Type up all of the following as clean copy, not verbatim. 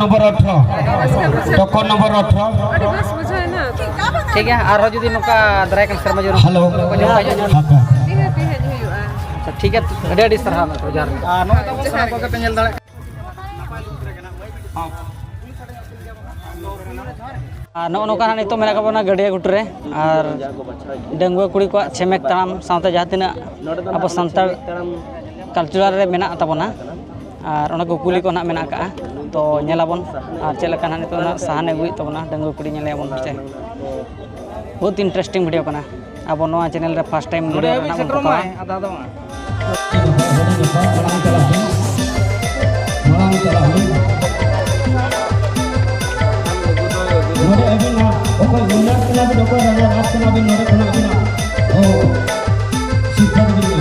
number 18 token number 18 ठीक है और जुदी नोका दराय कल शर्मा जो हेलो ठीक है रेडी सर हां जार को पे नेल दाड़े नो नोका नितो मेना का बना गडिया गुटरे और डंगुआ कुड़ी को छेमेक ताम साथे जहां तिना अब संताल कल्चरल रे मेना ताबोना और ओना को कुली को ना मेना का तो नेलाबन और चेलका ना नितो ना साहने गुई ताबोना डंगुआ कुड़ी नेलेबन बचे बहुत इंटरेस्टिंग वीडियो कना अब नोआ चैनल रे फर्स्ट टाइम वीडियो ना बन आदा दो नोरे अभी ना ओको विनर कना भी ओको राज कना भी नोरे कना भी ना ओ सिफर भी ना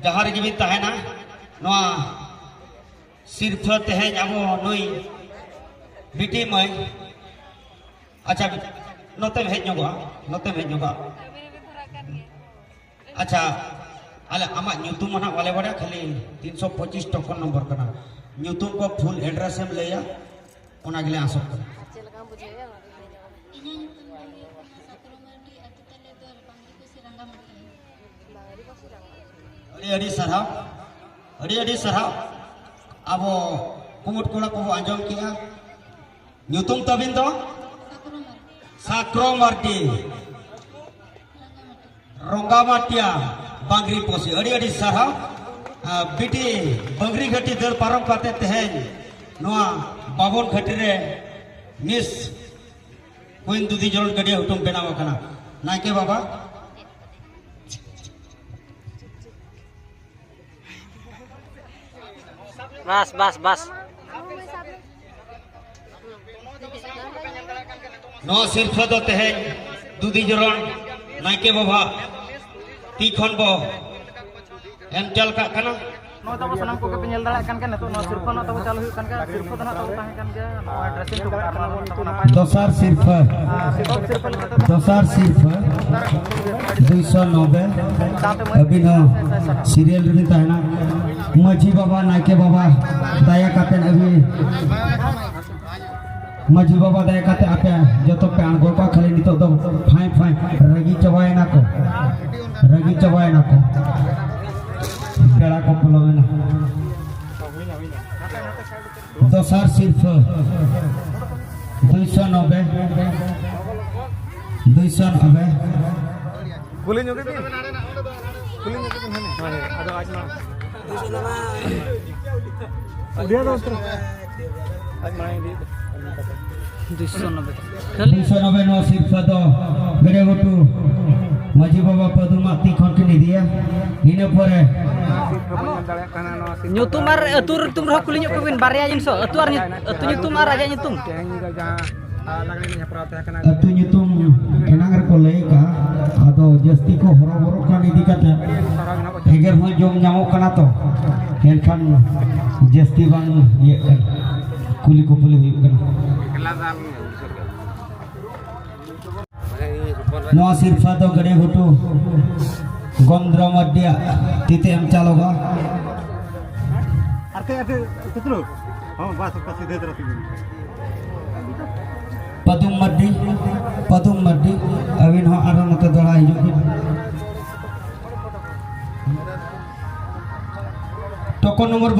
जहाँ रे तहना सिर्फ तेज अब नई बिटी मई अच्छा नोते हेजोगा अच्छा आले आमा ᱧᱩᱛᱩᱢ ना वाले बड़ा खाली 325 टोकन नंबर करना ᱧᱩᱛᱩᱢ को फुल एड्रेस एम लैया ओना गिले आसो अड़ी सरहाव अब कुमुट कोड़ा को आंजम किया ᱧᱩᱛᱩᱢ तबिन तो साक्रो मार्टी रोंगामाटिया बांगरी पोसी अड़ी सरहाव बिटी बंगरी घटी दल पारम काते तेहेन नोआ बाबन घटी रे मिस कोइन दुदी जोल गडिया हुटुम बेनाव कना नाके बाबा बस बस बस नो सिर्फ दो तेहेन दुदी जोरन नाके बाबा ती खन बो एम चल का कना ᱱᱚᱣᱟ ᱛᱟᱵᱚ ᱥᱟᱱᱟᱢ ᱠᱚᱜᱮ ᱯᱮ ᱧᱮᱞ ᱫᱟᱲᱮᱭᱟᱜ ᱠᱟᱱ ᱜᱮᱭᱟ ᱱᱤᱛᱚᱜ ᱱᱚᱣᱟ ᱥᱤᱨᱯᱟᱹ ᱱᱚᱣᱟ ᱛᱟᱵᱚ ᱪᱟᱞᱩ ᱦᱩᱭᱩᱜ ᱠᱟᱱ ᱜᱮᱭᱟ ᱥᱤᱨᱯᱟᱹ ᱫᱚ ᱱᱟᱜ ᱛᱟᱵᱚ ᱛᱟᱦᱮᱸ ᱠᱟᱱ ᱜᱮᱭᱟ ᱱᱚᱣᱟ ᱰᱨᱮᱥᱤᱝ ᱴᱮᱵᱩᱞ ᱟᱨ ᱱᱚᱣᱟ ᱛᱟᱵᱚ ᱱᱟᱯᱟᱭ दोसार सिर्फ ᱥᱤᱨᱯᱟᱹ 290 अभी नो सीरियल रे ताहना माझी बाबा नाके बाबा दया काते अभी माझी बाबा दया काते आपे जतो पे आंगो का खाली नितो दो फाई फाई रगी चबाय ना को बेड़ा को पलोवे ना दोसार सिर्फ 290 कुली ᱧᱚᱜ ᱜᱮ कुली ᱧᱚᱜ ᱜᱮ ᱦᱟᱱᱮ ᱟᱫᱚ ᱟᱡ ᱢᱟ उडिया दो आज माय दी 290 नो सिर्फ दो गड़े गोटू माझी बाबा पदुमा तीखन के निदिया इने परे nyutum ar atur tum roh kulinya kawin barya jinso atur atu nyutum ar aja nyutum atu nyutum enangar ko lay ka ado jasti ko horo kan idi kata heger ho jom nyamok kana to enkan jasti bang ye kuli ko puli huyuk kana no sirfa to gade hutu gondra madya tite am chaloga आते कितलो हां बस सीधे तरफ पदुम muddy Avin हो आरो नते दड़ा हिजु token number 12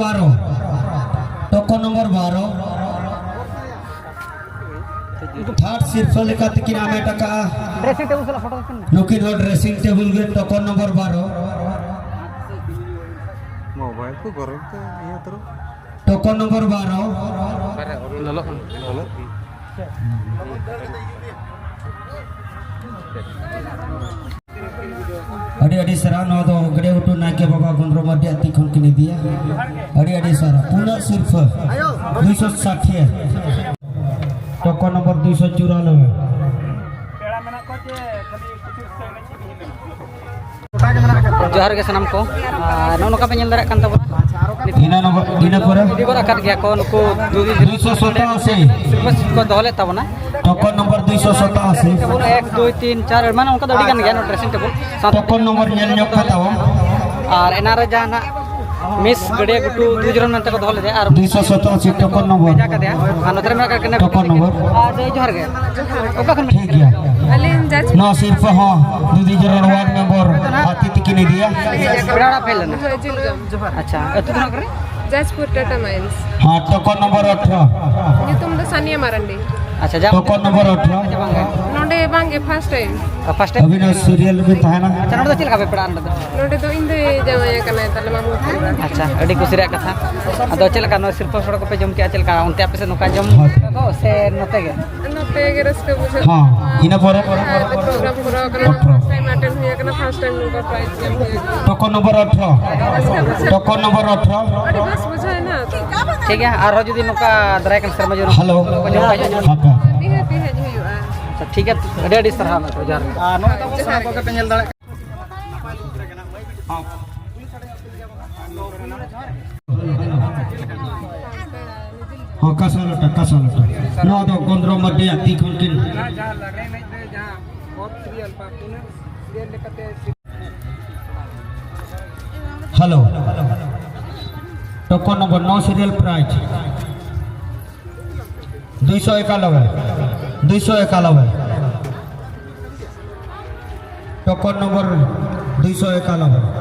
third सिर्फ लेका तकिन आमे टका ड्रेसिंग टेबल साला फोटो देखें नुकिन हो ड्रेसिंग टेबल गे टोकन नंबर 12 मोबाइल को गरम तो ये तरह टोकन नंबर 12 ललो अड़ी सरा नो दो गड़े उठू नाके बाबा गुंद्रो मध्य तीखन किनी दिया अड़ी सरा पुनः सिर्फ 260 टोकन नंबर 294 जोहार के सनम को नौका पे ñel dara kan tabona ina pore di gora kat gya ko nuku 287 bas ko dole tabona token number 287 tabona 1 2 3 4 mana onka dadi kan gya no dressing table token number ñel ñok kataw ar enara jana miss गड़े गुटू दुजरन में तक दहले they are 287 token number जा का दे नोदरे में का कने token number आ जय जोहार के ओका खन ठीक गया अलिन जज नो सिर्फ हां दीदी जरन वार्ड मेंबर हाथी तिकिनी दिया बड़ा फैल ना जुलगम अच्छा एतु ना करे जजपुर टाटा माइंस हां टोकन नंबर 18 ये तुम तो सानिया मारंडी अच्छा जा टोकन नंबर 18 नोडे बांगे फर्स्ट टाइम फर्स्ट अभी ना सीरियल में ताहना अच्छा नोड चिल का पेपड़ा अंदर नोडे तो इंदे जमाया कना तले मामू अच्छा अड़ी कुसिरा कथा अदो चल का नो सिर्फ फोटो को पे जम के चल का उनते आपे से नुका जम को से नते के नोते के रस्ते बुझे हां इना परे प्रोग्राम पूरा कना फर्स्ट टाइम अटेंड हुआ कना फर्स्ट टाइम नुका प्राइज जम हुआ टोकन नंबर 18 टोकन नंबर 18 अरे बस बुझाए ना ठीक है और जदी नुका दराय kan शर्मा जरूर हेलो अच्छा बिहे हुआ ठीक है अड़ी अड़ी सरहा में तो जार नो तो सारा को पे ñel dara हां कासा लोटा नो दो गोंद्रो मध्य अति खनकिन hello token number 9 serial price 291 token number 291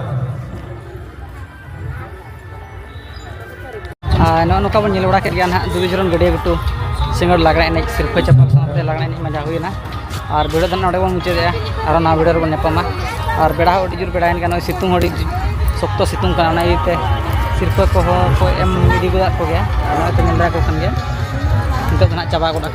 नुका बन उड़ा के ना दुजरन गड़िया गुटू सिंगड़ लागड़ा एने सिर्फ चपल साथे लागड़ा एने मजा हुईना और भिडियो दन नोडे बन मुचादे और ना भिडियो रे बन नेपामा और बेड़ा अड़ी जोर बेड़ायन का सितुंग अड़ी शक्त सितुंग का इते सिर्फ को एम इदी गोदा को गया तो नेल को खान गया नितो ना चाबा गोदा